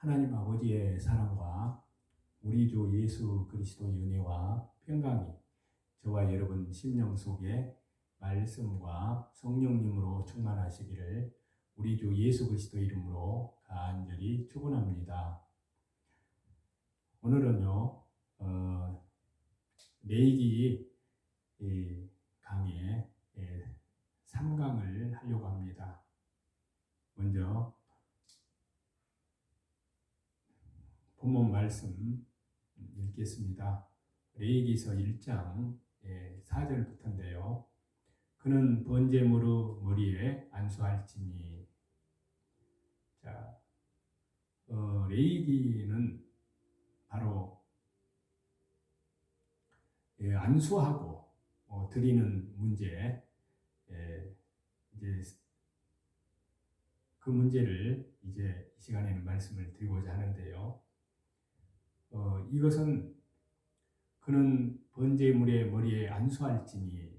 하나님 아버지의 사랑과 우리 주 예수 그리스도의 은혜와 평강이 저와 여러분 심령 속에 말씀과 성령님으로 충만하시기를 우리 주 예수 그리스도 이름으로 간절히 축원합니다. 오늘은요 레위기 강의 3강을 하려고 합니다. 먼저 본문 말씀 읽겠습니다. 레위기서 1장 4절부터인데요. 그는 번제물의 머리에 안수할지니. 자, 레위기는 바로 안수하고 드리는 문제, 이제 그 문제를 이제 이 시간에는 말씀을 드리고자 하는데요. 이것은 그는 번제물의 머리에 안수할지니,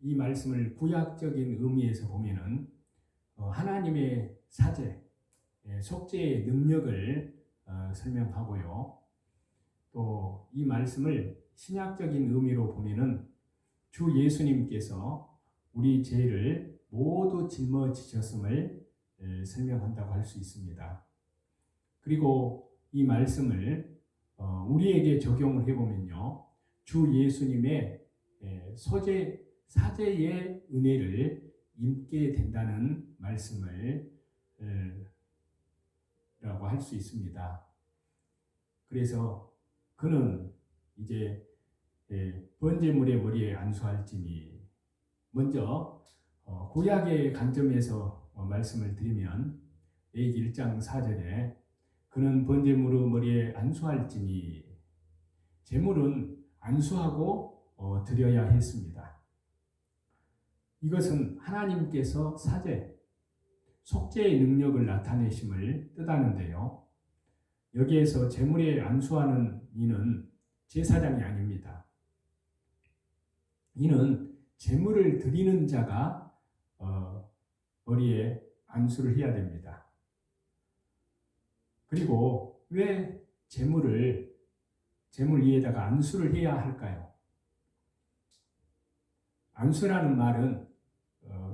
이 말씀을 구약적인 의미에서 보면은 하나님의 사제, 속죄의 능력을 설명하고요. 또 이 말씀을 신약적인 의미로 보면은 주 예수님께서 우리 죄를 모두 짊어지셨음을 설명한다고 할 수 있습니다. 그리고 이 말씀을 우리에게 적용을 해보면요, 주 예수님의 사제의 은혜를 입게 된다는 말씀을 라고 할 수 있습니다. 그래서 그는 이제 번제물의 머리에 안수할지니, 먼저 구약의 관점에서 말씀을 드리면 레위기 1장 4절에 그는 번제물의 머리에 안수할지니, 제물은 안수하고 드려야 했습니다. 이것은 하나님께서 사제, 속죄의 능력을 나타내심을 뜻하는데요. 여기에서 제물에 안수하는 이는 제사장이 아닙니다. 이는 제물을 드리는 자가 머리에 안수를 해야 됩니다. 그리고 왜 제물 위에다가 안수를 해야 할까요? 안수라는 말은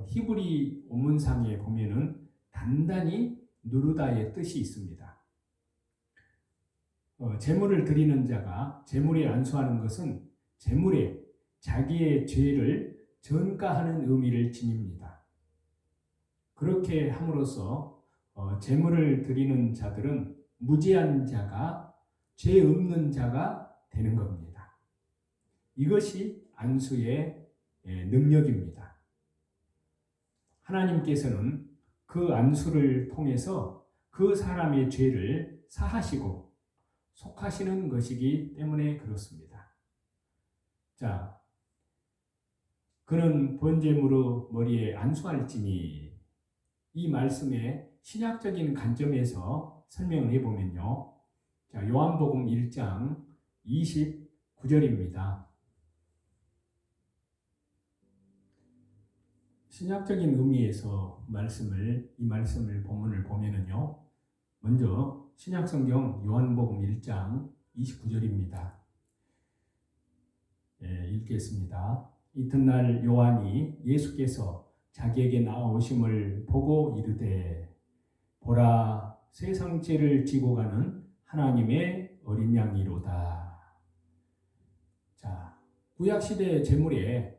히브리 원문상에 보면은 단단히 누르다의 뜻이 있습니다. 제물을 드리는 자가 제물에 안수하는 것은 제물에 자기의 죄를 전가하는 의미를 지닙니다. 그렇게 함으로써 제물을 드리는 자들은 무죄한 자가, 죄 없는 자가 되는 겁니다. 이것이 안수의 능력입니다. 하나님께서는 그 안수를 통해서 그 사람의 죄를 사하시고 속하시는 것이기 때문에 그렇습니다. 자, 그는 번제물의 머리에 안수할지니, 이 말씀의 신약적인 관점에서 설명을 해보면요. 자, 요한복음 1장 29절입니다. 신약적인 의미에서 이 말씀을 본문을 보면은요. 먼저 신약성경 요한복음 1장 29절입니다. 읽겠습니다. 이튿날 요한이 예수께서 자기에게 나오심을 보고 이르되, 보라, 세상 죄를 지고 가는 하나님의 어린 양이로다. 자, 구약시대 제물의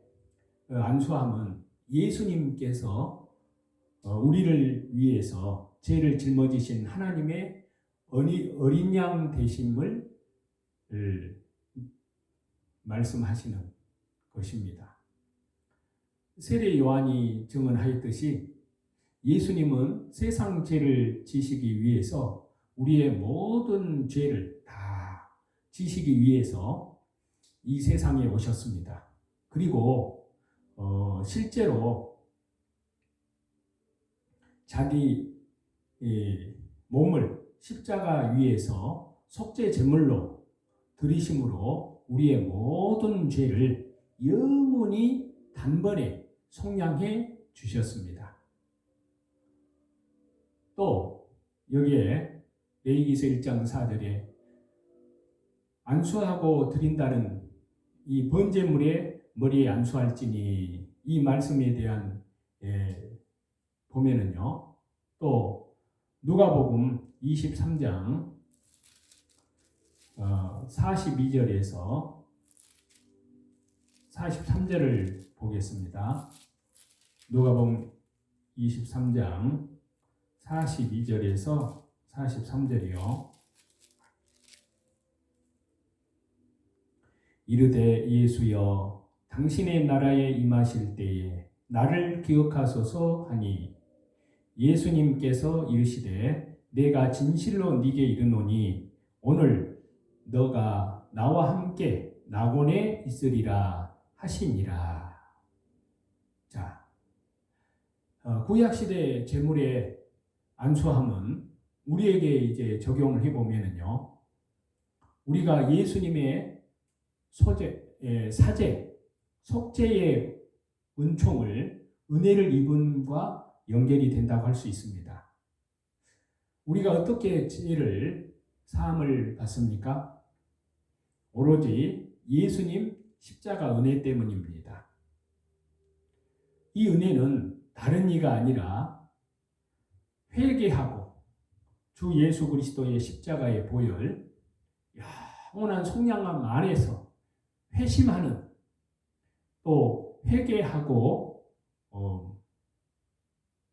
안수함은 예수님께서 우리를 위해서 죄를 짊어지신 하나님의 어린 양 되심을 말씀하시는 것입니다. 세례 요한이 증언하였듯이 예수님은 세상 죄를 지시기 위해서, 우리의 모든 죄를 다 지시기 위해서 이 세상에 오셨습니다. 그리고 실제로 자기 몸을 십자가 위에서 속죄 제물로 드리심으로 우리의 모든 죄를 영원히 단번에 속량해 주셨습니다. 또 여기에 레위기서 1장 4절에 안수하고 드린다는 이 번제물의 머리에 안수할지니, 이 말씀에 대한 보면은요, 또 누가복음 23장 42절에서 43절을 보겠습니다. 누가복음 23장 42절에서 43절이요. 이르되 예수여, 당신의 나라에 임하실 때에 나를 기억하소서 하니, 예수님께서 이르시되 내가 진실로 네게 이르노니 오늘 너가 나와 함께 낙원에 있으리라 하시니라. 자, 구약시대 제물의 안수함은 우리에게 이제 적용을 해보면은요, 우리가 예수님의 사제, 속죄의 은혜를 입음과 연결이 된다고 할 수 있습니다. 우리가 어떻게 죄를 사함을 받습니까? 오로지 예수님 십자가 은혜 때문입니다. 이 은혜는 다른 이가 아니라 회개하고 주 예수 그리스도의 십자가의 보혈, 영원한 속량함 안에서 회심하는, 또 회개하고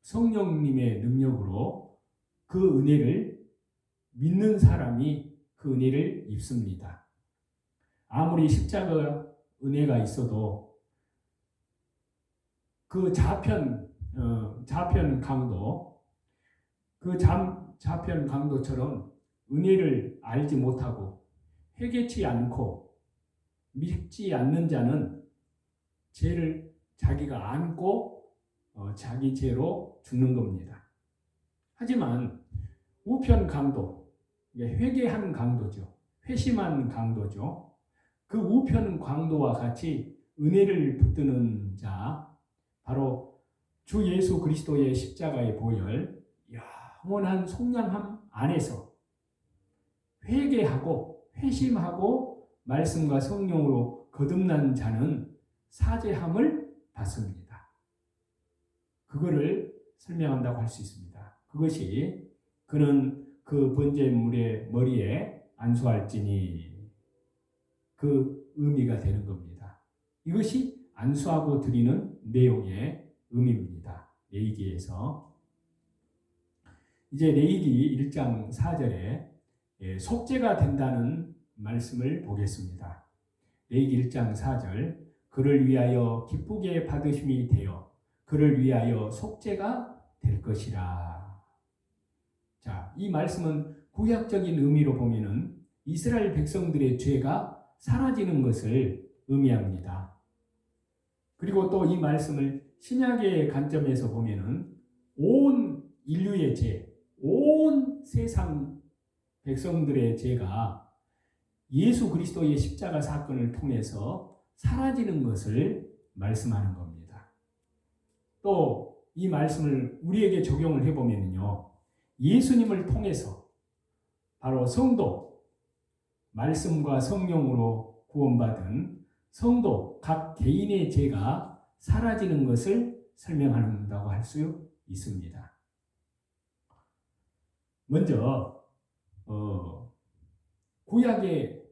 성령님의 능력으로 그 은혜를 믿는 사람이 그 은혜를 입습니다. 아무리 십자가 은혜가 있어도 그 좌편 강도, 그 좌편 강도처럼 은혜를 알지 못하고 회개치 않고 믿지 않는 자는 죄를 자기가 안고 자기 죄로 죽는 겁니다. 하지만 우편 강도, 회개한 강도죠. 회심한 강도죠. 그 우편 강도와 같이 은혜를 붙드는 자, 바로 주 예수 그리스도의 십자가의 보혈, 영원한 속량함 안에서 회개하고 회심하고 말씀과 성령으로 거듭난 자는 사죄함을 받습니다. 그거를 설명한다고 할 수 있습니다. 그것이 그는 그 번제물의 머리에 안수할지니, 그 의미가 되는 겁니다. 이것이 안수하고 드리는 내용의 의미입니다. 레위기에서. 이제 레위기 1장 4절에 속죄가 된다는 말씀을 보겠습니다. 레위기 1장 4절, 그를 위하여 기쁘게 받으심이 되어 그를 위하여 속죄가 될 것이라. 자, 이 말씀은 구약적인 의미로 보면은 이스라엘 백성들의 죄가 사라지는 것을 의미합니다. 그리고 또 이 말씀을 신약의 관점에서 보면은 온 인류의 죄, 온 세상 백성들의 죄가 예수 그리스도의 십자가 사건을 통해서 사라지는 것을 말씀하는 겁니다. 또 이 말씀을 우리에게 적용을 해보면요, 예수님을 통해서 바로 성도, 말씀과 성령으로 구원받은 성도 각 개인의 죄가 사라지는 것을 설명한다고 할 수 있습니다. 먼저 구약의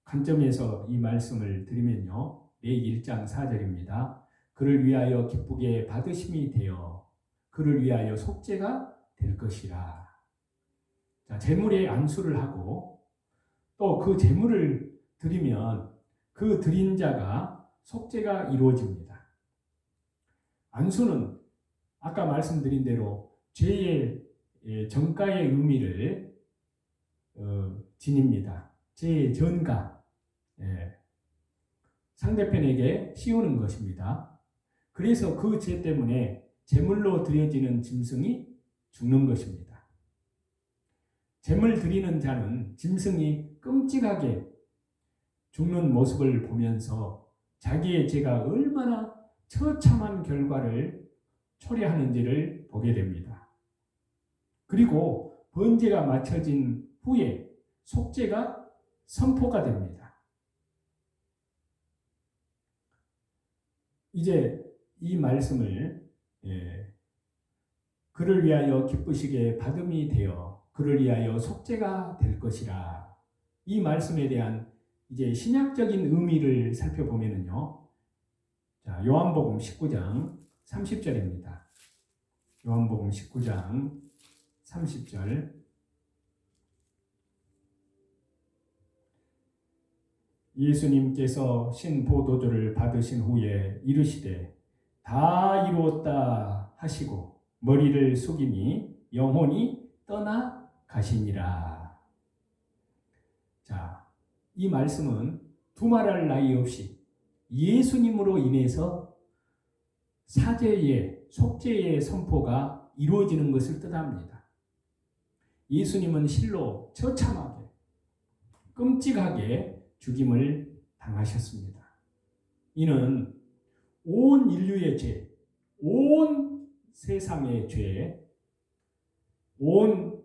관점에서 이 말씀을 드리면요, 레위기 1장 4절입니다. 그를 위하여 기쁘게 받으심이 되어 그를 위하여 속죄가 될 것이라. 자, 제물에 안수를 하고 또 그 제물을 드리면 그 드린 자가 속죄가 이루어집니다. 안수는 아까 말씀드린 대로 죄의 전가의 의미를 지닙니다. 죄의 전가, 상대편에게 씌우는 것입니다. 그래서 그 죄 때문에 제물로 드려지는 짐승이 죽는 것입니다. 제물 드리는 자는 짐승이 끔찍하게 죽는 모습을 보면서 자기의 죄가 얼마나 처참한 결과를 초래하는지를 보게 됩니다. 그리고 번제가 마쳐진 후에 속죄가 선포가 됩니다. 이제 이 말씀을 그를 위하여 기쁘시게 받음이 되어 그를 위하여 속죄가 될 것이라. 이 말씀에 대한 이제 신약적인 의미를 살펴보면은요. 자, 요한복음 19장 30절입니다. 요한복음 19장 30절. 예수님께서 신보도주를 받으신 후에 이르시되 다 이루었다 하시고 머리를 숙이니 영혼이 떠나 가시니라. 자, 이 말씀은 두말할 나위 없이 예수님으로 인해서 사죄의 속죄의 선포가 이루어지는 것을 뜻합니다. 예수님은 실로 처참하게 끔찍하게 죽임을 당하셨습니다. 이는 온 인류의 죄, 온 세상의 죄, 온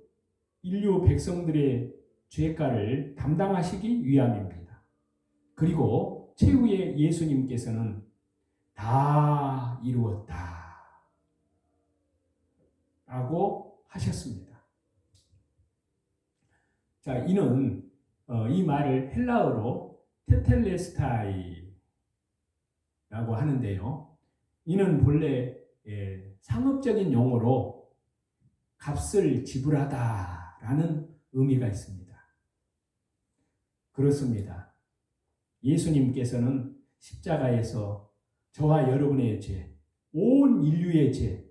인류 백성들의 죄가를 담당하시기 위함입니다. 그리고 최후에 예수님께서는 다 이루었다 라고 하셨습니다. 자, 이는 이 말을 헬라어로 테텔레스타이라고 하는데요. 이는 본래 상업적인 용어로 값을 지불하다라는 의미가 있습니다. 그렇습니다. 예수님께서는 십자가에서 저와 여러분의 죄, 온 인류의 죄,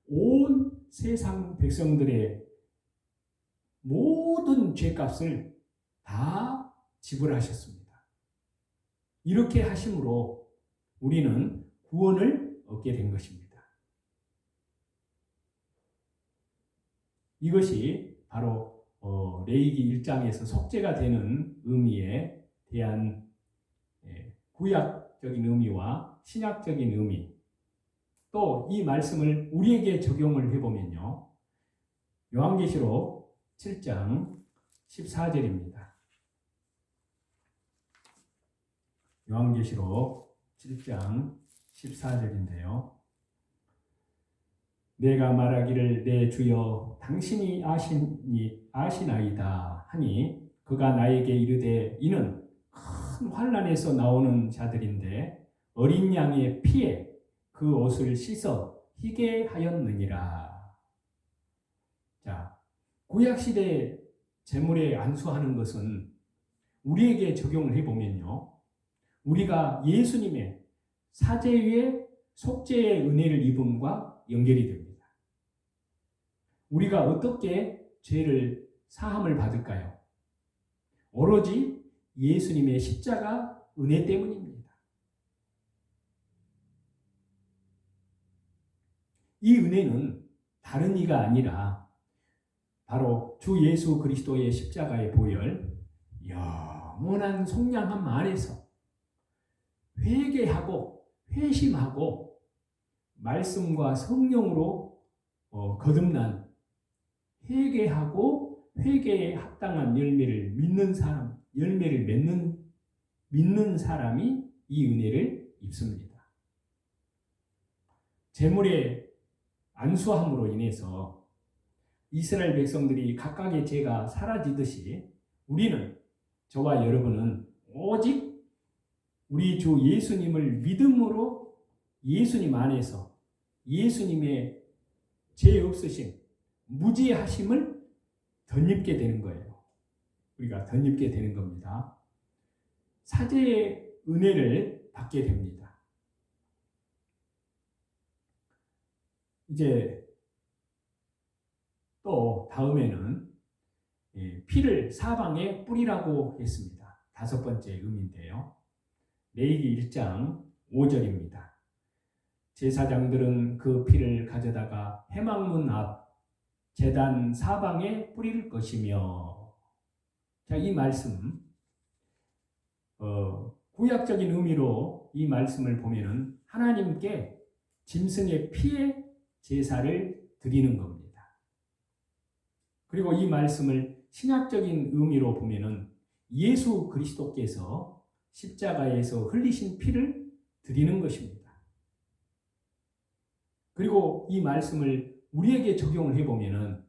온 세상 백성들의 모든 죄값을 다 지불하셨습니다. 이렇게 하심으로 우리는 구원을 얻게 된 것입니다. 이것이 바로 레위기 1장에서 속죄가 되는 의미에 대한 구약적인 의미와 신약적인 의미, 또 이 말씀을 우리에게 적용을 해보면요. 요한계시록 7장 14절입니다. 요한계시록 7장 14절인데요. 내가 말하기를 내 주여 당신이 아시나이다 하니 그가 나에게 이르되 이는 큰 환난에서 나오는 자들인데 어린 양의 피에 그 옷을 씻어 희게 하였느니라. 자, 구약시대 제물에 안수하는 것은 우리에게 적용을 해보면요. 우리가 예수님의 사죄의 속죄의 은혜를 입음과 연결이 됩니다. 우리가 어떻게 죄를 사함을 받을까요? 오로지 예수님의 십자가 은혜 때문입니다. 이 은혜는 다른 이가 아니라 바로 주 예수 그리스도의 십자가의 보혈, 영원한 속량함 안에서 회개하고 회심하고 말씀과 성령으로 거듭난 회개하고 회개에 합당한 열매를 믿는 사람이 이 은혜를 입습니다. 제물의 안수함으로 인해서 이스라엘 백성들이 각각의 죄가 사라지듯이 우리는, 저와 여러분은 오직 우리 주 예수님을 믿음으로 예수님 안에서 예수님의 죄 없으심, 무죄하심을 덧입게 되는 거예요. 우리가 덧입게 되는 겁니다. 사죄의 은혜를 받게 됩니다. 이제 또 다음에는 피를 사방에 뿌리라고 했습니다. 다섯 번째 의미인데요. 레위기 1장 5절입니다. 제사장들은 그 피를 가져다가 회막문 앞 제단 사방에 뿌릴 것이며. 자, 이 말씀 구약적인 의미로 이 말씀을 보면은 하나님께 짐승의 피의 제사를 드리는 겁니다. 그리고 이 말씀을 신학적인 의미로 보면은 예수 그리스도께서 십자가에서 흘리신 피를 드리는 것입니다. 그리고 이 말씀을 우리에게 적용을 해보면은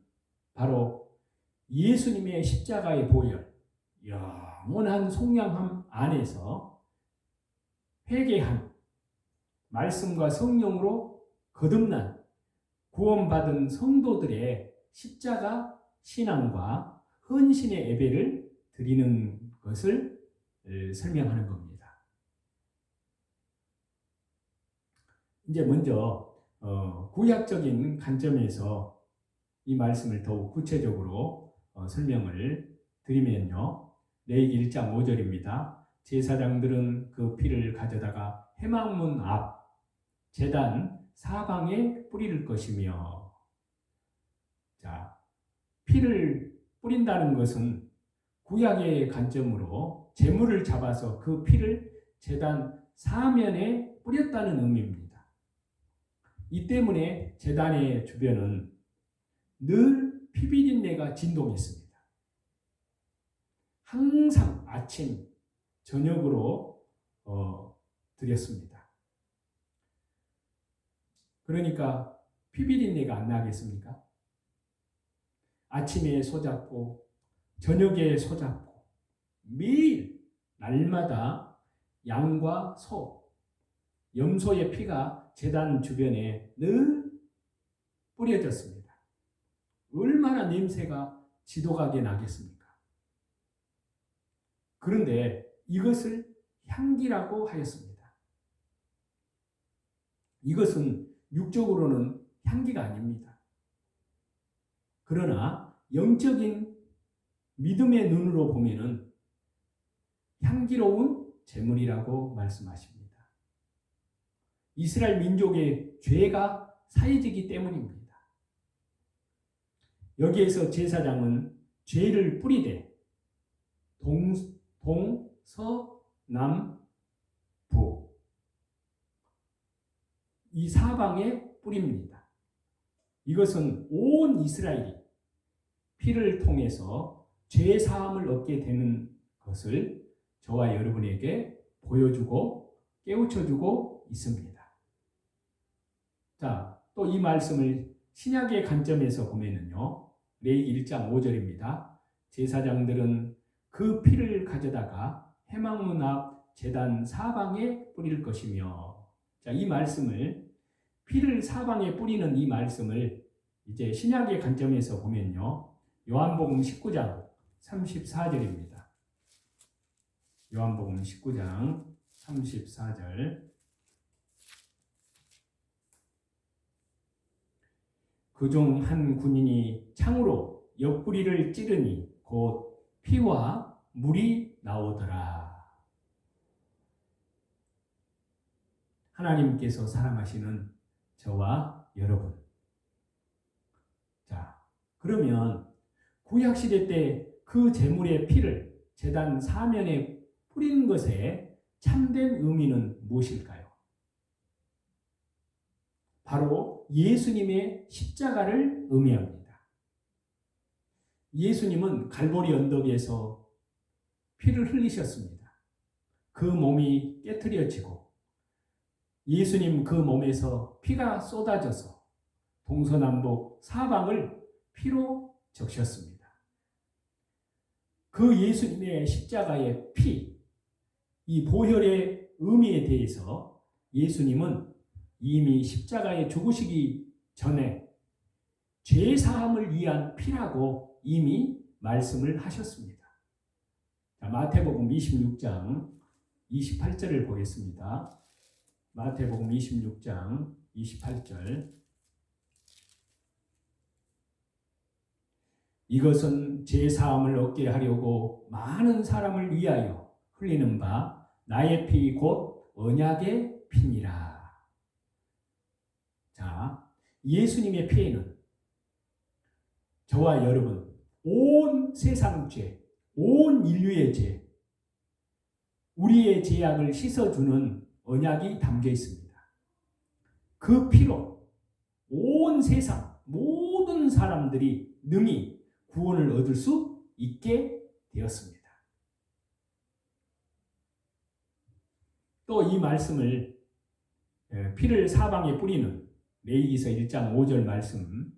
바로 예수님의 십자가의 보혈, 영원한 속량함 안에서 회개한 말씀과 성령으로 거듭난 구원받은 성도들의 십자가 신앙과 헌신의 예배를 드리는 것을 설명하는 겁니다. 이제 먼저 구약적인 관점에서 이 말씀을 더욱 구체적으로 설명을 드리면요. 레위기 1장 5절입니다. 제사장들은 그 피를 가져다가 회막문 앞 제단 사방에 뿌릴 것이며, 자, 피를 뿌린다는 것은 구약의 관점으로 제물을 잡아서 그 피를 제단 사면에 뿌렸다는 의미입니다. 이 때문에 제단의 주변은 늘 피비린내가 진동했습니다. 항상 아침, 저녁으로 드렸습니다. 그러니까 피비린내가 안 나겠습니까? 아침에 소잡고 저녁에 소잡고 매일 날마다 양과 소, 염소의 피가 제단 주변에 늘 뿌려졌습니다. 얼마나 냄새가 지독하게 나겠습니까? 그런데 이것을 향기라고 하였습니다. 이것은 육적으로는 향기가 아닙니다. 그러나 영적인 믿음의 눈으로 보면은 향기로운 제물이라고 말씀하십니다. 이스라엘 민족의 죄가 사해지기 때문입니다. 여기에서 제사장은 죄를 뿌리되 동, 서, 남, 부 이 사방에 뿌립니다. 이것은 온 이스라엘이 피를 통해서 죄 사함을 얻게 되는 것을 저와 여러분에게 보여주고 깨우쳐주고 있습니다. 자, 또 이 말씀을 신약의 관점에서 보면은요, 레위기 1장 5절입니다. 제사장들은 그 피를 가져다가 회막문 앞 제단 사방에 뿌릴 것이며, 자, 이 말씀을 피를 사방에 뿌리는 이 말씀을 이제 신약의 관점에서 보면요, 요한복음 19장 34절입니다. 요한복음 19장 34절. 그중 한 군인이 창으로 옆구리를 찌르니 곧 피와 물이 나오더라. 하나님께서 사랑하시는 저와 여러분. 자, 그러면 구약시대 때 그 제물의 피를 제단 사면에 뿌리는 것의 참된 의미는 무엇일까요? 바로 예수님의 십자가를 의미합니다. 예수님은 갈보리 언덕에서 피를 흘리셨습니다. 그 몸이 깨트려지고 예수님 그 몸에서 피가 쏟아져서 동서남북 사방을 피로 적셨습니다. 그 예수님의 십자가의 피, 이 보혈의 의미에 대해서 예수님은 이미 십자가에 죽으시기 전에 죄사함을 위한 피라고 이미 말씀을 하셨습니다. 자, 마태복음 26장 28절을 보겠습니다. 마태복음 26장 28절. 이것은 죄사함을 얻게 하려고 많은 사람을 위하여 흘리는 바 나의 피 곧 언약의 피니라. 자, 예수님의 피에는 저와 여러분 온 세상 죄, 온 인류의 죄, 우리의 죄악을 씻어주는 언약이 담겨 있습니다. 그 피로 온 세상 모든 사람들이 능히 구원을 얻을 수 있게 되었습니다. 또 이 말씀을 피를 사방에 뿌리는 레위기서 1장 5절 말씀,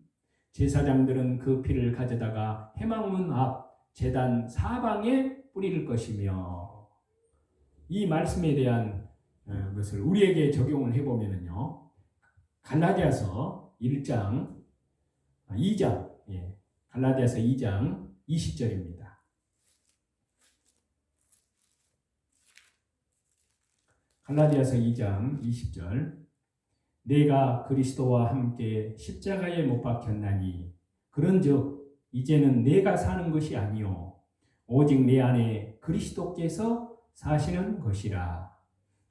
제사장들은 그 피를 가져다가 회막문 앞 제단 사방에 뿌릴 것이며, 이 말씀에 대한 것을 우리에게 적용을 해보면요, 갈라디아서 1장 2장, 갈라디아서 2장 20절입니다. 갈라디아서 2장 20절, 내가 그리스도와 함께 십자가에 못 박혔나니 그런즉 이제는 내가 사는 것이 아니요 오직 내 안에 그리스도께서 사시는 것이라.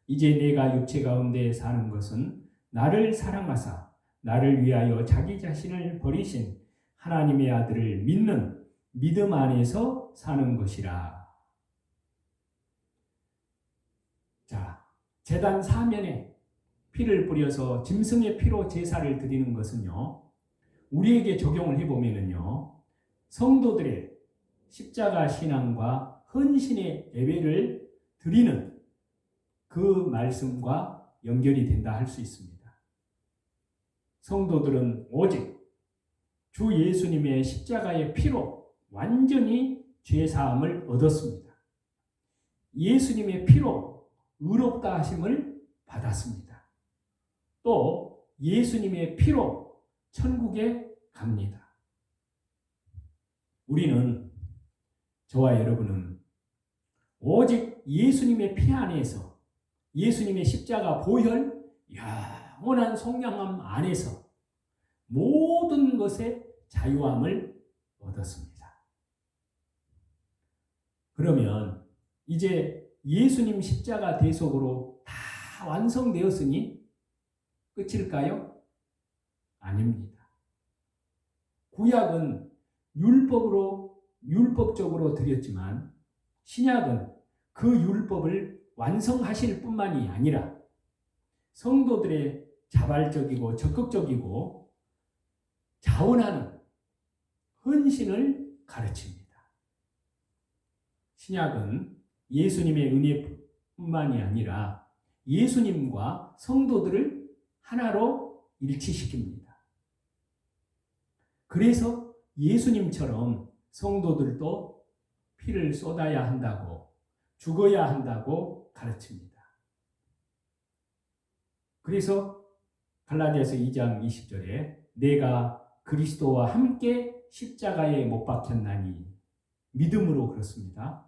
이제 내가 육체 가운데 사는 것은 나를 사랑하사 나를 위하여 자기 자신을 버리신 하나님의 아들을 믿는 믿음 안에서 사는 것이라. 자, 제단 사면에 피를 뿌려서 짐승의 피로 제사를 드리는 것은요, 우리에게 적용을 해보면요, 성도들의 십자가 신앙과 헌신의 예배를 드리는 그 말씀과 연결이 된다 할 수 있습니다. 성도들은 오직 주 예수님의 십자가의 피로 완전히 죄사함을 얻었습니다. 예수님의 피로 의롭다 하심을 받았습니다. 또 예수님의 피로 천국에 갑니다. 우리는, 저와 여러분은 오직 예수님의 피 안에서, 예수님의 십자가 보혈 영원한 속량함 안에서 모든 것의 자유함을 얻었습니다. 그러면 이제 예수님 십자가 대속으로 다 완성되었으니 끝일까요? 아닙니다. 구약은 율법적으로 드렸지만 신약은 그 율법을 완성하실 뿐만이 아니라 성도들의 자발적이고 적극적이고 자원하는 헌신을 가르칩니다. 신약은 예수님의 은혜뿐만이 아니라 예수님과 성도들을 하나로 일치시킵니다. 그래서 예수님처럼 성도들도 피를 쏟아야 한다고, 죽어야 한다고 가르칩니다. 그래서 갈라디아서 2장 20절에 내가 그리스도와 함께 십자가에 못 박혔나니, 믿음으로 그렇습니다.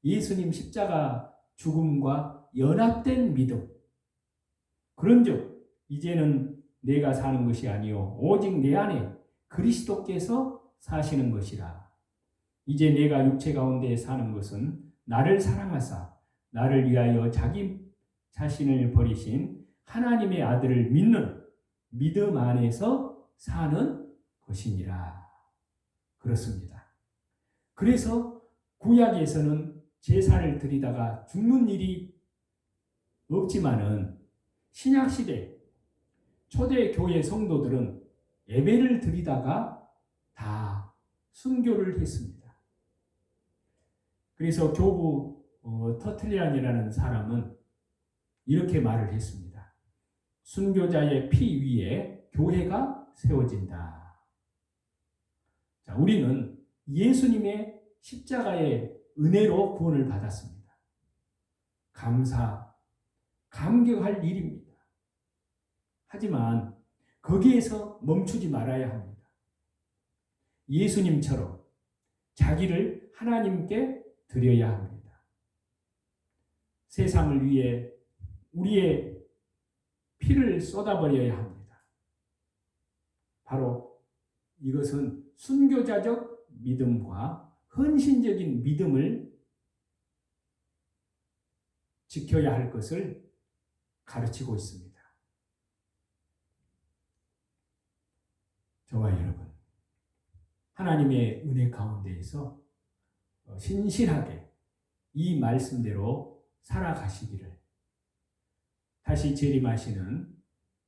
예수님 십자가 죽음과 연합된 믿음. 그런즉 이제는 내가 사는 것이 아니요 오직 내 안에 그리스도께서 사시는 것이라. 이제 내가 육체 가운데 사는 것은 나를 사랑하사 나를 위하여 자기 자신을 버리신 하나님의 아들을 믿는 믿음 안에서 사는 것이니라. 그렇습니다. 그래서 구약에서는 제사를 드리다가 죽는 일이 없지만은 신약시대 초대 교회 성도들은 예배를 드리다가 다 순교를 했습니다. 그래서 교부 터틀리안이라는 사람은 이렇게 말을 했습니다. 순교자의 피 위에 교회가 세워진다. 자, 우리는 예수님의 십자가의 은혜로 구원을 받았습니다. 감격할 일입니다. 하지만 거기에서 멈추지 말아야 합니다. 예수님처럼 자기를 하나님께 드려야 합니다. 세상을 위해 우리의 피를 쏟아버려야 합니다. 바로 이것은 순교자적 믿음과 헌신적인 믿음을 지켜야 할 것을 가르치고 있습니다. 저와 여러분, 하나님의 은혜 가운데에서 신실하게 이 말씀대로 살아가시기를 다시 재림하시는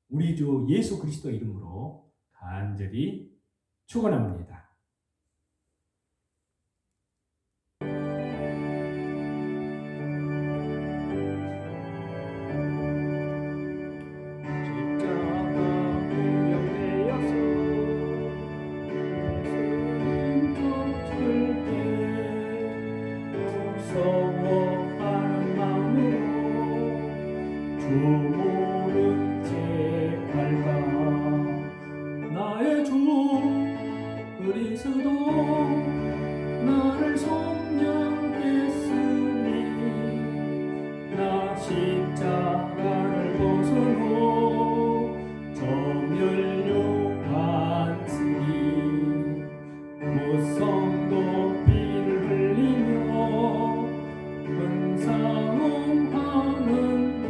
우리 주 예수 그리스도 이름으로 간절히 축원합니다. 나의 주 그리스도 나를 속량했으니 나 십자가를 벗어놓 저멸류 안쓰니 무성도 피를 흘리며 은사음하는데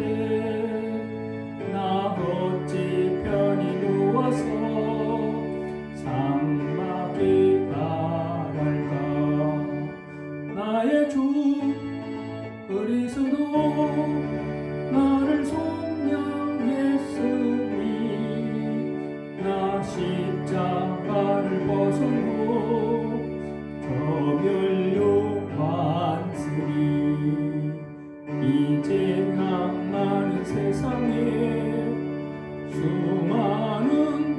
나 어찌 편히 누워서 상막이 바랄까 나의 주 그리스도 나를 속량했으니 나 십자가를 벗어놓 저멸류 안쓰니 이제 악많은 세상에 수많은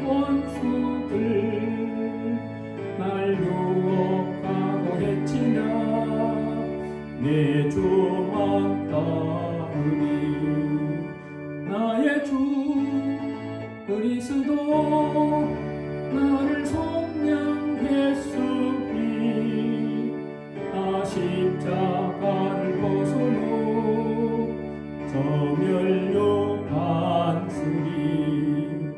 원수들 날 유혹하고 했지나 내 주만 따르니 나의 주 그리스도 나를 속량했으니 나 십자가를 벗어놓 저멸류 안쓰리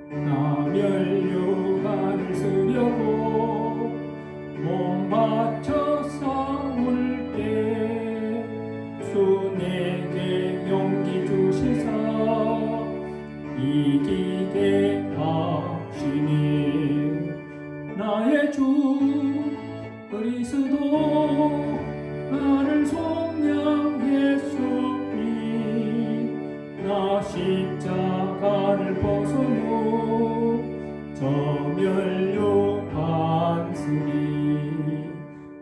나 멸류관을 쓰려고 몸 바쳐 싸울 때 주 내게 용기 주시사 이기게 하시니 나의 주 그리스도 나를 속량했으니 나 십자가를 벗어놓 저멸류 안쓰니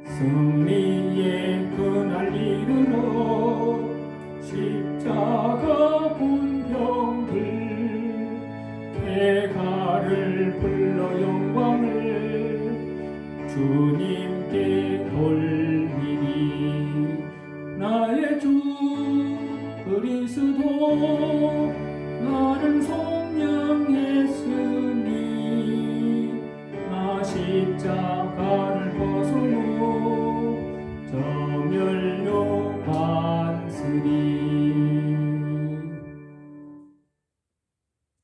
승리의 그날 이르러 십자가 군병들 대가를 불러 영광을 주님께 돌리니 나의 주 그리스도 나를 속량했으니 나 십자가를 벗어놓 저멸류 안쓰니